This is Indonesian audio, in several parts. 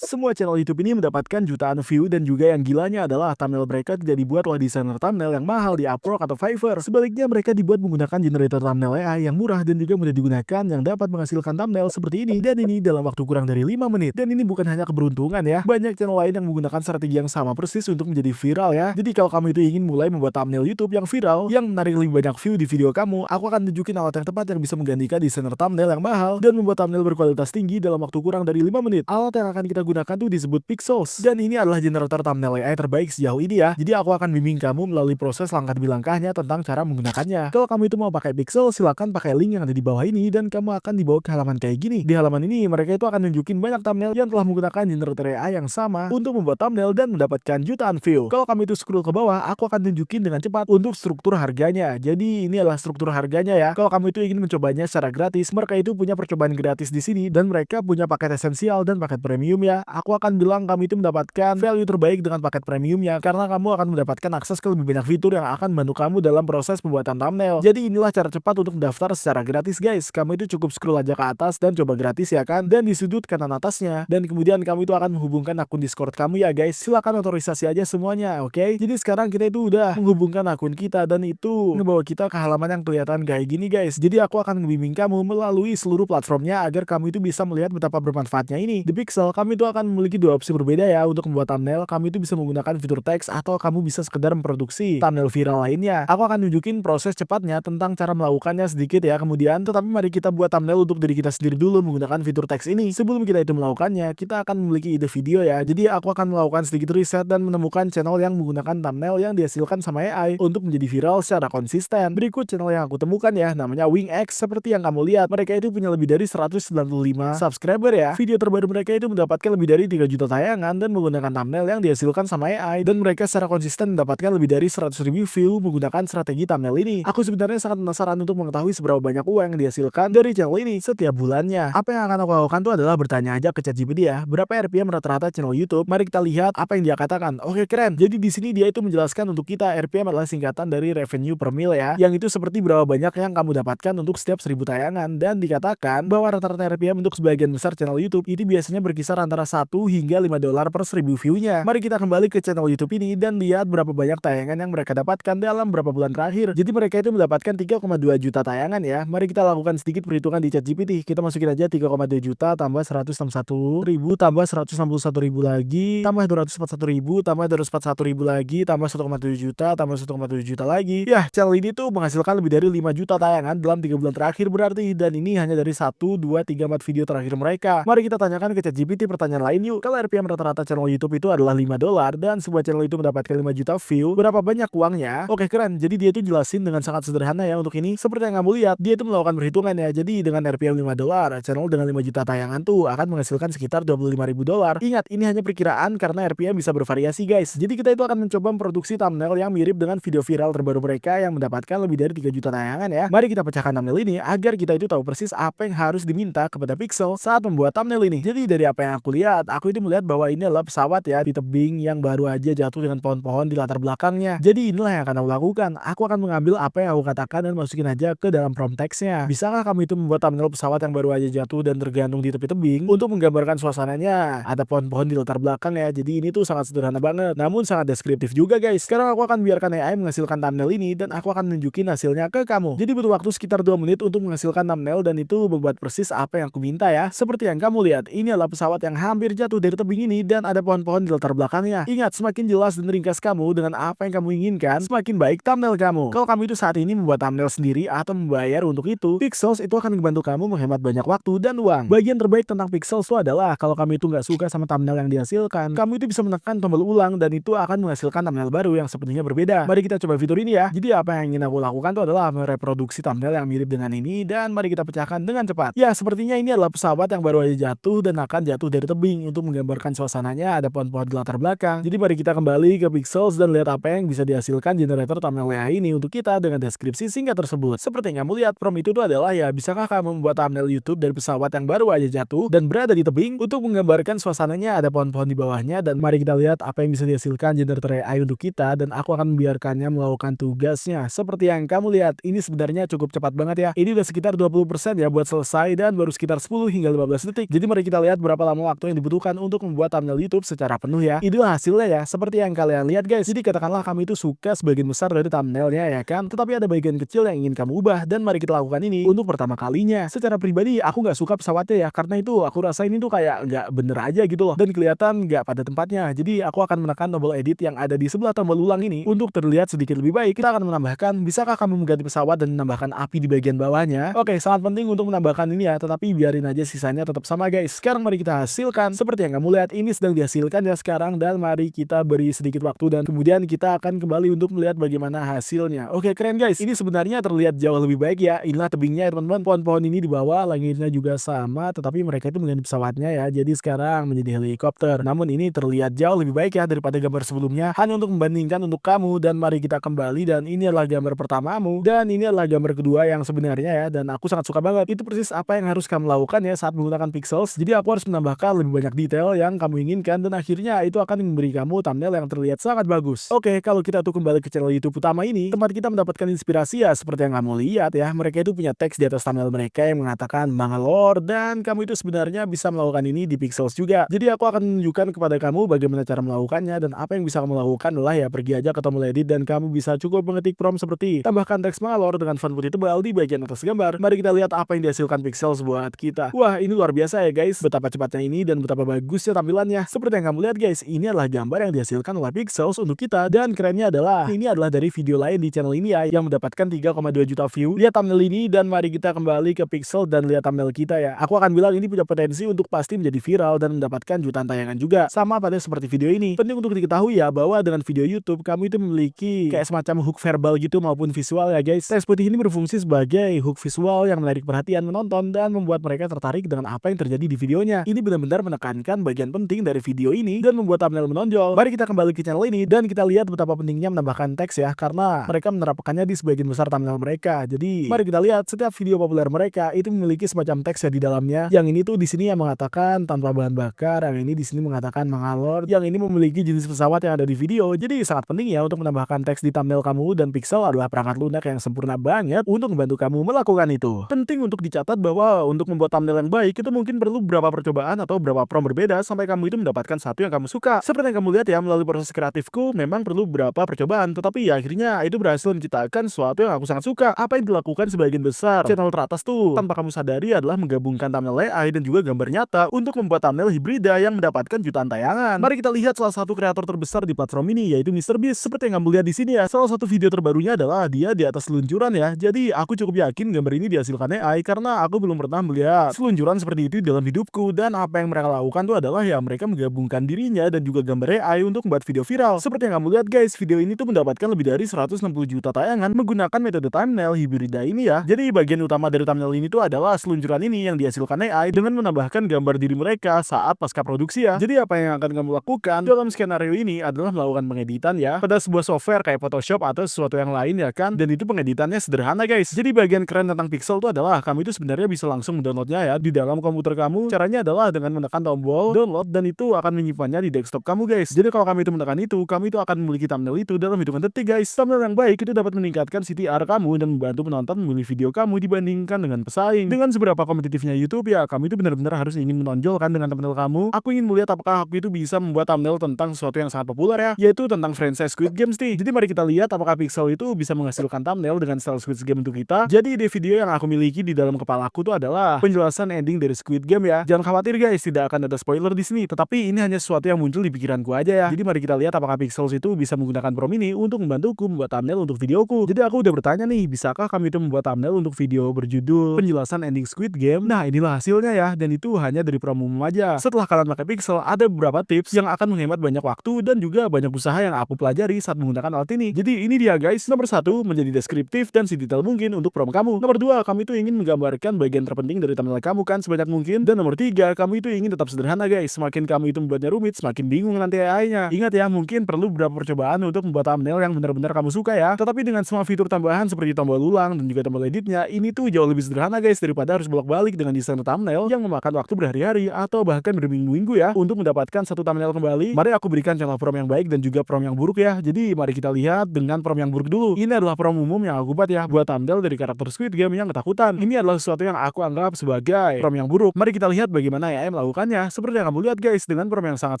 Semua channel YouTube ini mendapatkan jutaan view dan juga yang gilanya adalah thumbnail mereka tidak dibuat oleh desainer thumbnail yang mahal di Upwork atau Fiverr. Sebaliknya mereka dibuat menggunakan generator thumbnail AI yang murah dan juga mudah digunakan yang dapat menghasilkan thumbnail seperti ini, dan ini dalam waktu kurang dari 5 menit. Dan ini bukan hanya keberuntungan ya, banyak channel lain yang menggunakan strategi yang sama persis untuk menjadi viral ya. Jadi kalau kamu itu ingin mulai membuat thumbnail YouTube yang viral, yang menarik lebih banyak view di video kamu, aku akan tunjukin alat yang tepat yang bisa menggantikan desainer thumbnail yang mahal dan membuat thumbnail berkualitas tinggi dalam waktu kurang dari 5 menit. Alat yang akan kita gunakan tuh disebut Pixels, dan ini adalah generator thumbnail AI terbaik sejauh ini ya. Jadi aku akan bimbing kamu melalui proses langkah demi langkahnya tentang cara menggunakannya. Kalau kamu itu mau pakai Pixels, silakan pakai link yang ada di bawah ini dan kamu akan dibawa ke halaman kayak gini. Di halaman ini mereka itu akan nunjukin banyak thumbnail yang telah menggunakan generator AI yang sama untuk membuat thumbnail dan mendapatkan jutaan view. Kalau kamu itu scroll ke bawah, aku akan tunjukin dengan cepat untuk struktur harganya. Jadi ini adalah struktur harganya ya. Kalau kamu itu ingin mencobanya secara gratis, mereka itu punya percobaan gratis di sini dan mereka punya paket esensial dan paket premium ya. Aku akan bilang kamu itu mendapatkan value terbaik dengan paket premiumnya karena kamu akan mendapatkan akses ke lebih banyak fitur yang akan membantu kamu dalam proses pembuatan thumbnail. Jadi inilah cara cepat untuk mendaftar secara gratis guys. Kamu itu cukup scroll aja ke atas dan coba gratis ya kan. Dan di sudut kanan atasnya, dan kemudian kamu itu akan menghubungkan akun Discord kamu ya guys. Silakan otorisasi aja semuanya, oke? Jadi sekarang kita itu udah menghubungkan akun kita dan itu ngebawa kita ke halaman yang kelihatan kayak gini guys. Jadi aku akan membimbing kamu melalui seluruh platformnya agar kamu itu bisa melihat betapa bermanfaatnya ini. Di Pixel, kami itu akan memiliki dua opsi berbeda ya untuk membuat thumbnail. Kamu itu bisa menggunakan fitur teks atau kamu bisa sekedar memproduksi thumbnail viral lainnya. Aku akan nunjukin proses cepatnya tentang cara melakukannya sedikit ya kemudian, tetapi mari kita buat thumbnail untuk diri kita sendiri dulu menggunakan fitur teks ini. Sebelum kita itu melakukannya, kita akan memiliki ide video ya. Jadi aku akan melakukan sedikit riset dan menemukan channel yang menggunakan thumbnail yang dihasilkan sama AI untuk menjadi viral secara konsisten. Berikut channel yang aku temukan ya, namanya WingX. Seperti yang kamu lihat, mereka itu punya lebih dari 195 subscriber ya. Video terbaru mereka itu mendapatkan lebih dari 3 juta tayangan dan menggunakan thumbnail yang dihasilkan sama AI, dan mereka secara konsisten mendapatkan lebih dari 100.000 view menggunakan strategi thumbnail ini. Aku sebenarnya sangat penasaran untuk mengetahui seberapa banyak uang yang dihasilkan dari channel ini setiap bulannya. Apa yang akan aku lakukan tuh adalah bertanya aja ke ChatGPT ya, berapa RPM rata-rata channel YouTube. Mari kita lihat apa yang dia katakan. Oke, keren. Jadi di sini dia itu menjelaskan untuk kita RPM adalah singkatan dari revenue per mil ya, yang itu seperti berapa banyak yang kamu dapatkan untuk setiap 1000 tayangan, dan dikatakan bahwa rata-rata RPM untuk sebagian besar channel YouTube itu biasanya berkisar antara 1 hingga $5 per 1000 view-nya. Mari kita kembali ke channel YouTube ini dan lihat berapa banyak tayangan yang mereka dapatkan dalam berapa bulan terakhir. Jadi mereka itu mendapatkan 3,2 juta tayangan ya. Mari kita lakukan sedikit perhitungan di ChatGPT. Kita masukin aja 3,2 juta tambah 161.000 tambah 161.000 lagi tambah 241.000 tambah 241.000 lagi tambah 1,7 juta tambah 1,7 juta lagi. Ya, channel ini tuh menghasilkan lebih dari 5 juta tayangan dalam 3 bulan terakhir berarti, dan ini hanya dari 1, 2, 3, 4 video terakhir mereka. Mari kita tanyakan ke ChatGPT pertanyaan lain yuk. Kalau RPM rata-rata channel YouTube itu adalah $5 dan sebuah channel itu mendapatkan 5 juta view, berapa banyak uangnya? Oke, keren. Jadi dia itu jelasin dengan sangat sederhana ya untuk ini. Seperti yang kamu lihat, dia itu melakukan perhitungan ya. Jadi dengan RPM $5, channel dengan 5 juta tayangan tuh akan menghasilkan sekitar $25.000. Ingat, ini hanya perkiraan karena RPM bisa bervariasi guys. Jadi kita itu akan mencoba memproduksi thumbnail yang mirip dengan video viral terbaru mereka yang mendapatkan lebih dari 3 juta tayangan ya. Mari kita pecahkan thumbnail ini agar kita itu tahu persis apa yang harus diminta kepada Pixel saat membuat thumbnail ini. Jadi dari apa yang aku lihat, aku itu melihat bahwa ini adalah pesawat ya di tebing yang baru aja jatuh dengan pohon-pohon di latar belakangnya. Jadi inilah yang akan aku lakukan. Aku akan mengambil apa yang aku katakan dan masukin aja ke dalam prompt text-nya. Bisakah kamu itu membuat thumbnail pesawat yang baru aja jatuh dan tergantung di tepi tebing untuk menggambarkan suasananya? Ada pohon-pohon di latar belakang ya. Jadi ini tuh sangat sederhana banget, namun sangat deskriptif juga guys. Sekarang aku akan biarkan AI menghasilkan thumbnail ini dan aku akan nunjukin hasilnya ke kamu. Jadi butuh waktu sekitar 2 menit untuk menghasilkan thumbnail dan itu membuat persis apa yang aku minta ya. Seperti yang kamu lihat, ini adalah pesawat yang hampir jatuh dari tebing ini dan ada pohon-pohon di latar belakangnya. Ingat, semakin jelas dan ringkas kamu dengan apa yang kamu inginkan, semakin baik thumbnail kamu. Kalau kamu itu saat ini membuat thumbnail sendiri atau membayar untuk itu, Pixels itu akan membantu kamu menghemat banyak waktu dan uang. Bagian terbaik tentang Pixels itu adalah kalau kamu itu nggak suka sama thumbnail yang dihasilkan, kamu itu bisa menekan tombol ulang dan itu akan menghasilkan thumbnail baru yang sepertinya berbeda. Mari kita coba fitur ini ya. Jadi apa yang ingin aku lakukan itu adalah mereproduksi thumbnail yang mirip dengan ini dan mari kita pecahkan dengan cepat. Ya, sepertinya ini adalah pesawat yang baru aja jatuh dan akan jatuh dari tebing. Untuk menggambarkan suasananya ada pohon-pohon di latar belakang. Jadi mari kita kembali ke Pixels dan lihat apa yang bisa dihasilkan generator thumbnail AI ini untuk kita dengan deskripsi singkat tersebut. Seperti yang kamu lihat, prompt itu adalah ya, bisakah kamu membuat thumbnail YouTube dari pesawat yang baru aja jatuh dan berada di tebing untuk menggambarkan suasananya ada pohon-pohon di bawahnya, dan mari kita lihat apa yang bisa dihasilkan generator AI untuk kita, dan aku akan membiarkannya melakukan tugasnya. Seperti yang kamu lihat, ini sebenarnya cukup cepat banget ya. Ini udah sekitar 20% ya buat selesai dan baru sekitar 10 hingga 15 detik. Jadi mari kita lihat berapa lama waktu yang yang dibutuhkan untuk membuat thumbnail YouTube secara penuh ya. Inilah hasilnya ya, seperti yang kalian lihat guys. Jadi katakanlah kami itu suka sebagian besar dari thumbnailnya ya kan, tetapi ada bagian kecil yang ingin kamu ubah dan mari kita lakukan ini untuk pertama kalinya. Secara pribadi aku nggak suka pesawatnya ya, karena itu aku rasa ini tuh kayak nggak bener aja gitu loh dan kelihatan nggak pada tempatnya. Jadi aku akan menekan tombol edit yang ada di sebelah tombol ulang ini untuk terlihat sedikit lebih baik. Kita akan menambahkan, bisakah kamu mengganti pesawat dan menambahkan api di bagian bawahnya? Oke, sangat penting untuk menambahkan ini ya, tetapi biarin aja sisanya tetap sama guys. Sekarang mari kita hasilkan. Seperti yang kamu lihat ini sedang dihasilkan ya sekarang, dan mari kita beri sedikit waktu dan kemudian kita akan kembali untuk melihat bagaimana hasilnya. Oke, keren guys. Ini sebenarnya terlihat jauh lebih baik ya. Inilah tebingnya ya teman-teman. Pohon-pohon ini di bawah, langitnya juga sama, tetapi mereka itu mengganti pesawatnya ya. Jadi sekarang menjadi helikopter. Namun ini terlihat jauh lebih baik ya daripada gambar sebelumnya. Hanya untuk membandingkan untuk kamu, dan mari kita kembali, dan ini adalah gambar pertamamu dan ini adalah gambar kedua yang sebenarnya ya, dan aku sangat suka banget. Itu persis apa yang harus kamu lakukan ya saat menggunakan pixels. Jadi aku harus menambahkan lebih banyak detail yang kamu inginkan dan akhirnya itu akan memberi kamu thumbnail yang terlihat sangat bagus. Oke, kalau kita tuh kembali ke channel YouTube utama ini, tempat kita mendapatkan inspirasi ya seperti yang kamu lihat ya. Mereka itu punya teks di atas thumbnail mereka yang mengatakan Mangalore, dan kamu itu sebenarnya bisa melakukan ini di pixels juga. Jadi aku akan menunjukkan kepada kamu bagaimana cara melakukannya, dan apa yang bisa kamu lakukan adalah ya pergi aja ke tombol edit dan kamu bisa cukup mengetik prompt seperti tambahkan teks Mangalore dengan font putih tebal di bagian atas gambar. Mari kita lihat apa yang dihasilkan pixels buat kita. Wah, ini luar biasa ya guys, betapa cepatnya ini dan betapa bagusnya tampilannya. Seperti yang kamu lihat guys, ini adalah gambar yang dihasilkan oleh pixels untuk kita, dan kerennya adalah ini adalah dari video lain di channel ini ya yang mendapatkan 3,2 juta view. Lihat thumbnail ini dan mari kita kembali ke pixel dan lihat thumbnail kita ya. Aku akan bilang ini punya potensi untuk pasti menjadi viral dan mendapatkan jutaan tayangan juga. Sama pada seperti video ini. Penting untuk diketahui ya bahwa dengan video YouTube kamu itu memiliki kayak semacam hook verbal gitu maupun visual ya guys. Teks putih ini berfungsi sebagai hook visual yang menarik perhatian menonton dan membuat mereka tertarik dengan apa yang terjadi di videonya. Ini benar-benar menekankan bagian penting dari video ini dan membuat thumbnail menonjol. Mari kita kembali ke channel ini dan kita lihat betapa pentingnya menambahkan teks ya, karena mereka menerapkannya di sebagian besar thumbnail mereka. Jadi mari kita lihat setiap video populer mereka itu memiliki semacam teks ya di dalamnya. Yang ini tuh di sini yang mengatakan tanpa bahan bakar, yang ini di sini mengatakan Mangalore, yang ini memiliki jenis pesawat yang ada di video. Jadi sangat penting ya untuk menambahkan teks di thumbnail kamu, dan pixel adalah perangkat lunak yang sempurna banget untuk membantu kamu melakukan itu. Penting untuk dicatat bahwa untuk membuat thumbnail yang baik itu mungkin perlu beberapa percobaan atau beberapa prompt berbeda sampai kamu itu mendapatkan satu yang kamu suka. Seperti yang kamu lihat ya, melalui proses kreatifku memang perlu beberapa percobaan, tetapi ya akhirnya itu berhasil menciptakan sesuatu yang aku sangat suka. Apa yang dilakukan sebagian besar channel teratas tuh tanpa kamu sadari adalah menggabungkan thumbnail AI dan juga gambar nyata untuk membuat thumbnail hibrida yang mendapatkan jutaan tayangan. Mari kita lihat salah satu kreator terbesar di platform ini, yaitu MrBeast. Seperti yang kamu lihat di sini ya, salah satu video terbarunya adalah dia di atas seluncuran ya. Jadi aku cukup yakin gambar ini dihasilkan AI karena aku belum pernah melihat seluncuran seperti itu dalam hidupku, dan apa yang mereka lakukan tuh adalah ya mereka menggabungkan dirinya dan juga gambar AI untuk membuat video viral. Seperti yang kamu lihat guys, video ini tuh mendapatkan lebih dari 160 juta tayangan menggunakan metode thumbnail hibrida ini ya. Jadi bagian utama dari thumbnail ini tuh adalah seluncuran ini yang dihasilkan AI dengan menambahkan gambar diri mereka saat pasca produksi ya. Jadi apa yang akan kamu lakukan dalam skenario ini adalah melakukan pengeditan ya pada sebuah software kayak Photoshop atau sesuatu yang lain ya kan, dan itu pengeditannya sederhana guys. Jadi bagian keren tentang pixel itu adalah kamu itu sebenarnya bisa langsung mendownloadnya ya di dalam komputer kamu. Caranya adalah dengan menekan tombol download dan itu akan menyimpannya di desktop kamu guys. Jadi kalau kamu itu menekan itu, kamu itu akan memiliki thumbnail itu dalam hitungan detik guys. Thumbnail yang baik itu dapat meningkatkan CTR kamu dan membantu penonton memilih video kamu dibandingkan dengan pesaing. Dengan seberapa kompetitifnya YouTube ya, kamu itu benar-benar harus ingin menonjolkan dengan thumbnail kamu. Aku ingin melihat apakah aku itu bisa membuat thumbnail tentang sesuatu yang sangat populer ya, yaitu tentang franchise Squid Games nih. Jadi mari kita lihat apakah pixel itu bisa menghasilkan thumbnail dengan style Squid Game untuk kita. Jadi ide video yang aku miliki di dalam kepalaku tuh adalah penjelasan ending dari Squid Game ya. Jangan khawatir guys, tidak akan ada spoiler di sini, tetapi ini hanya sesuatu yang muncul di pikiranku aja ya. Jadi mari kita lihat apakah pixels itu bisa menggunakan prompt ini untuk membantuku membuat thumbnail untuk videoku. Jadi aku udah bertanya nih, bisakah kami itu membuat thumbnail untuk video berjudul penjelasan ending Squid Game? Nah, inilah hasilnya ya, dan itu hanya dari prompt umum aja. Setelah kalian pakai pixel, ada beberapa tips yang akan menghemat banyak waktu dan juga banyak usaha yang aku pelajari saat menggunakan alat ini. Jadi ini dia guys. Nomor 1, menjadi deskriptif dan sedetail mungkin untuk prompt kamu. Nomor 2, kamu itu ingin menggambarkan bagian terpenting dari thumbnail kamu kan sebanyak mungkin. Dan nomor 3, kamu itu ingin tetap sederhana guys. Semakin kamu itu membuatnya rumit, semakin bingung nanti AI-nya. Ingat ya, mungkin perlu beberapa percobaan untuk membuat thumbnail yang benar-benar kamu suka ya. Tetapi dengan semua fitur tambahan seperti tombol ulang dan juga tombol editnya, ini tuh jauh lebih sederhana guys daripada harus bolak-balik dengan desain thumbnail yang memakan waktu berhari-hari atau bahkan berminggu-minggu ya untuk mendapatkan satu thumbnail kembali. Mari aku berikan contoh prompt yang baik dan juga prompt yang buruk ya. Jadi mari kita lihat dengan prompt yang buruk dulu. Ini adalah prompt umum yang aku buat ya buat thumbnail dari karakter Squid Game yang ketakutan. Ini adalah sesuatu yang aku anggap sebagai prompt yang buruk. Mari kita lihat bagaimana AI melakukannya. tampilannya. Seperti yang kamu lihat guys, dengan prompt yang sangat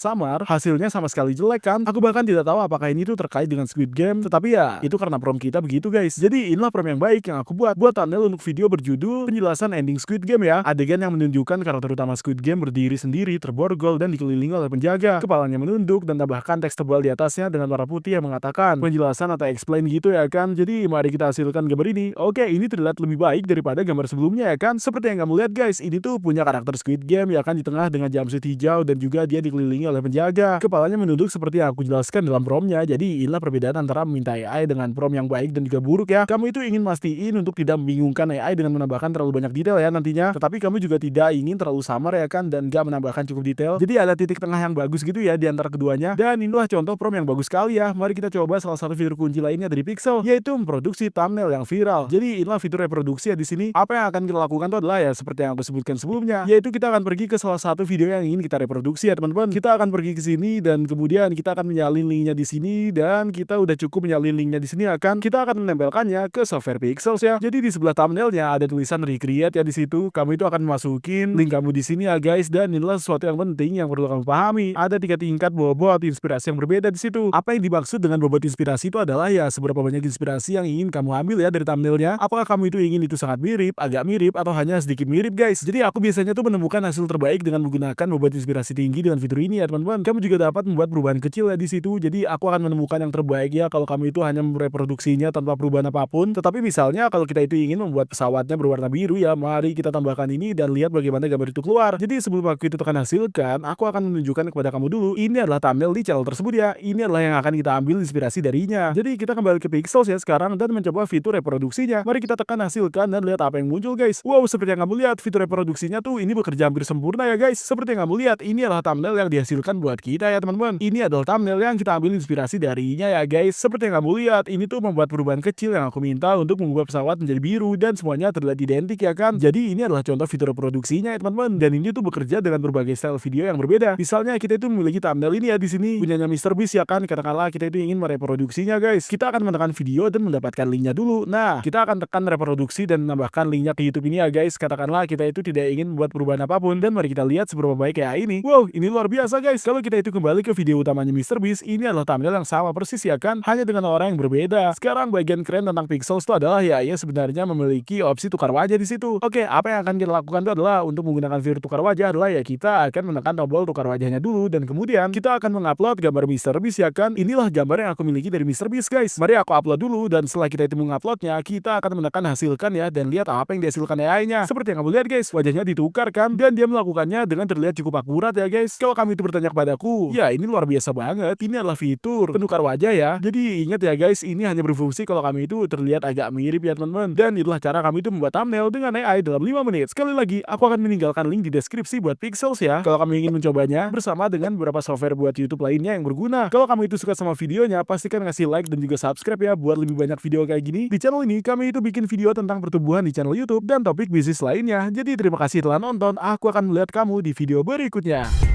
samar, hasilnya sama sekali jelek kan. Aku bahkan tidak tahu apakah ini tuh terkait dengan Squid Game, tetapi ya itu karena prompt kita begitu guys. Jadi inilah prompt yang baik yang aku buat thumbnail untuk video berjudul penjelasan ending Squid Game ya. Adegan yang menunjukkan karakter utama Squid Game berdiri sendiri, terborgol dan dikelilingi oleh penjaga. Kepalanya menunduk dan tambahkan teks tebal di atasnya dengan warna putih yang mengatakan penjelasan atau explain gitu ya kan. Jadi mari kita hasilkan gambar ini. Oke, ini terlihat lebih baik daripada gambar sebelumnya ya kan. Seperti yang kamu lihat guys, ini tuh punya karakter Squid Game ya kan, di tengah dengan jumpsuit hijau dan juga dia dikelilingi oleh penjaga. Kepalanya menunduk seperti yang aku jelaskan dalam promptnya. Jadi inilah perbedaan antara meminta AI dengan prompt yang baik dan juga buruk ya. Kamu itu ingin mastiin untuk tidak membingungkan AI dengan menambahkan terlalu banyak detail ya nantinya, tetapi kamu juga tidak ingin terlalu samar ya kan, dan gak menambahkan cukup detail. Jadi ada titik tengah yang bagus gitu ya di antara keduanya. Dan inilah contoh prompt yang bagus sekali ya. Mari kita coba salah satu fitur kunci lainnya dari Pixel, yaitu memproduksi thumbnail yang viral. Jadi inilah fitur reproduksi ya di sini. Apa yang akan kita lakukan itu adalah ya seperti yang aku sebutkan sebelumnya, yaitu kita akan pergi ke salah satu video yang ingin kita reproduksi ya teman-teman. Kita akan pergi ke sini dan kemudian kita akan menyalin linknya di sini, dan kita udah cukup menyalin linknya di sini akan kita akan menempelkannya ke software Pixels ya. Jadi di sebelah thumbnailnya ada tulisan recreate ya di situ. Kamu itu akan masukin link kamu di sini ya guys, dan inilah sesuatu yang penting yang perlu kamu pahami. Ada 3 tingkat bobot inspirasi yang berbeda di situ. Apa yang dimaksud dengan bobot inspirasi itu adalah ya seberapa banyak inspirasi yang ingin kamu ambil ya dari thumbnailnya. Apakah kamu itu ingin itu sangat mirip, agak mirip, atau hanya sedikit mirip guys. Jadi aku biasanya tuh menemukan hasil terbaik dengan menggunakan bobot inspirasi tinggi dengan fitur ini ya teman-teman. Kamu juga dapat membuat perubahan kecil ya di situ. Jadi aku akan menemukan yang terbaik ya kalau kamu itu hanya mereproduksinya tanpa perubahan apapun. Tetapi misalnya kalau kita itu ingin membuat pesawatnya berwarna biru ya, mari kita tambahkan ini dan lihat bagaimana gambar itu keluar. Jadi sebelum aku itu tekan hasilkan, aku akan menunjukkan kepada kamu dulu, ini adalah thumbnail di channel tersebut ya. Ini adalah yang akan kita ambil inspirasi darinya. Jadi kita kembali ke Pixels ya sekarang dan mencoba fitur reproduksinya. Mari kita tekan hasilkan dan lihat apa yang muncul guys. Wow, seperti yang kamu lihat fitur reproduksinya tuh ini bekerja hampir sempurna ya guys. Seperti yang kamu lihat, ini adalah thumbnail yang dihasilkan buat kita ya teman-teman. Ini adalah thumbnail yang kita ambil inspirasi darinya ya guys. Seperti yang kamu lihat, ini tuh membuat perubahan kecil yang aku minta untuk membuat pesawat menjadi biru dan semuanya terlihat identik ya kan. Jadi ini adalah contoh fitur reproduksinya ya teman-teman. Dan ini tuh bekerja dengan berbagai style video yang berbeda. Misalnya kita itu memiliki thumbnail ini ya di sini punyanya MrBeast ya kan. Katakanlah kita itu ingin mereproduksinya guys. Kita akan menekan video dan mendapatkan linknya dulu. Nah, kita akan tekan reproduksi dan menambahkan linknya ke YouTube ini ya guys. Katakanlah kita itu tidak ingin membuat perubahan apapun, dan mari kita lihat seberapa baik ya ini. Wow, ini luar biasa guys. Kalau kita itu kembali ke video utamanya MrBeast, ini adalah thumbnail yang sama persis ya kan, hanya dengan orang yang berbeda. Sekarang bagian keren tentang Pixels itu adalah ya sebenarnya memiliki opsi tukar wajah di situ. Oke, apa yang akan kita lakukan itu adalah untuk menggunakan fitur tukar wajah adalah ya kita akan menekan tombol tukar wajahnya dulu, dan kemudian kita akan mengupload gambar MrBeast ya kan. Inilah gambar yang aku miliki dari MrBeast guys. Mari aku upload dulu, dan setelah kita itu menguploadnya, kita akan menekan hasilkan ya, dan lihat apa yang dihasilkan AI-nya. Seperti yang kamu lihat guys, wajahnya ditukar kan, dan dia melakukannya dengan terlihat cukup akurat ya guys. Kalau kamu itu bertanya kepadaku, ya ini luar biasa banget. Ini adalah fitur penukar wajah ya. Jadi ingat ya guys, ini hanya berfungsi kalau kami itu terlihat agak mirip ya teman-teman. Dan itulah cara kami itu membuat thumbnail dengan AI dalam 5 menit. Sekali lagi, aku akan meninggalkan link di deskripsi buat Pixels ya, kalau kamu ingin mencobanya bersama dengan beberapa software buat YouTube lainnya yang berguna. Kalau kamu itu suka sama videonya, pastikan ngasih like dan juga subscribe ya buat lebih banyak video kayak gini. Di channel ini kami itu bikin video tentang pertumbuhan di channel YouTube dan topik bisnis lainnya. Jadi terima kasih telah nonton. Aku akan melihat kamu di video berikutnya.